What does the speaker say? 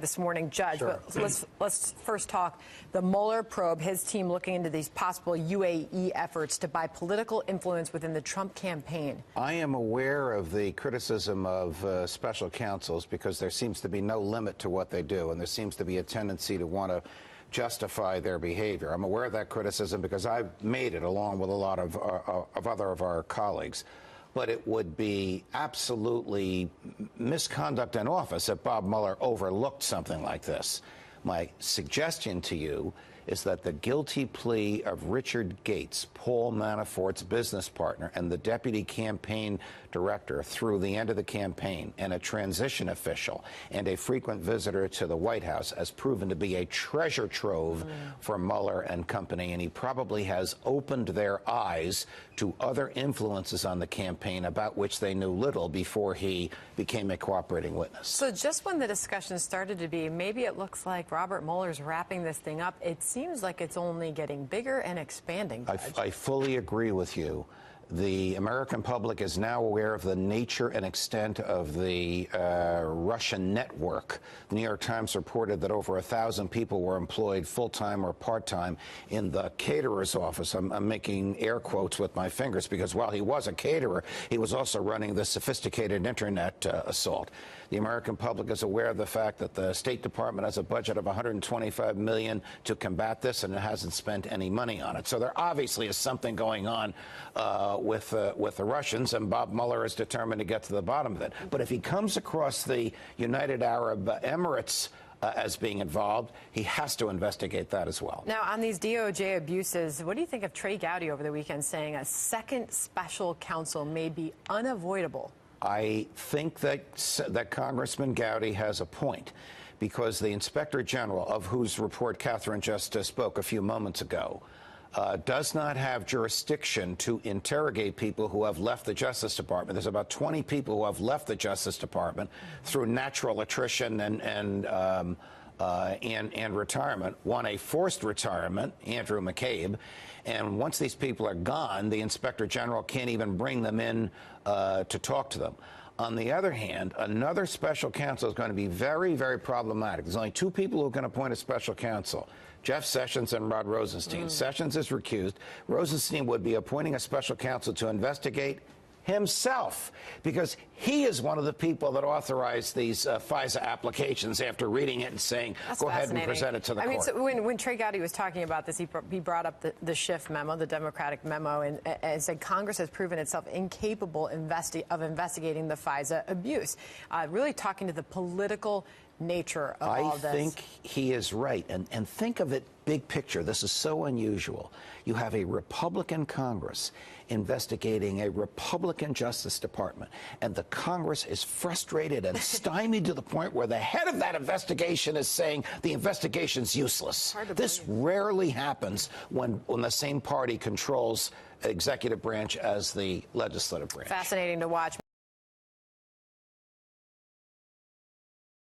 this morning, Judge. Sure. But let's first talk the Mueller probe, his team looking into these possible UAE efforts to buy political influence within the Trump campaign. I am aware of the criticism of special counsels because there seems to be no limit to what they do, and there seems to be a tendency to want to justify their behavior. I'm aware of that criticism because I've made it along with a lot of other of our colleagues. But it would be absolutely misconduct in office if Bob Mueller overlooked something like this. My suggestion to you is that the guilty plea of Richard Gates, Paul Manafort's business partner and the deputy campaign director through the end of the campaign, and a transition official and a frequent visitor to the White House, has proven to be a treasure trove for Mueller and company, and he probably has opened their eyes to other influences on the campaign about which they knew little before he became a cooperating witness. So just when the discussion started to be, maybe it looks like Robert Mueller's wrapping this thing up, it seems like it's only getting bigger and expanding. I fully agree with you. The American public is now aware of the nature and extent of the Russian network. The New York Times reported that over 1,000 people were employed full-time or part-time in the caterer's office. I'm making air quotes with my fingers because while he was a caterer, he was also running the sophisticated internet assault. The American public is aware of the fact that the State Department has a budget of $125 million to combat this, and it hasn't spent any money on it. So there obviously is something going on with the Russians, and Bob Mueller is determined to get to the bottom of it. But if he comes across the United Arab Emirates as being involved, he has to investigate that as well. Now, on these DOJ abuses, what do you think of Trey Gowdy over the weekend saying a second special counsel may be unavoidable? I think that Congressman Gowdy has a point, because the Inspector General, of whose report Catherine just spoke a few moments ago, does not have jurisdiction to interrogate people who have left the Justice Department. There's about 20 people who have left the Justice Department through natural attrition and retirement. One, a forced retirement, Andrew McCabe. And once these people are gone, the Inspector General can't even bring them in to talk to them. On the other hand, another special counsel is going to be very, very problematic. There's only two people who can appoint a special counsel: Jeff Sessions and Rod Rosenstein. Sessions is recused. Rosenstein would be appointing a special counsel to investigate himself, because he is one of the people that authorized these FISA applications after reading it and saying, go ahead and present it to the court. I mean, so when Trey Gowdy was talking about this, he brought up the Schiff memo, the Democratic memo, and said Congress has proven itself incapable of investigating the FISA abuse, really talking to the political nature of all this. I think he is right. And think of it big picture. This is so unusual. You have a Republican Congress investigating a Republican Justice Department, and the Congress is frustrated and stymied to the point where the head of that investigation is saying the investigation's useless. This rarely happens when the same party controls executive branch as the legislative branch. Fascinating to watch.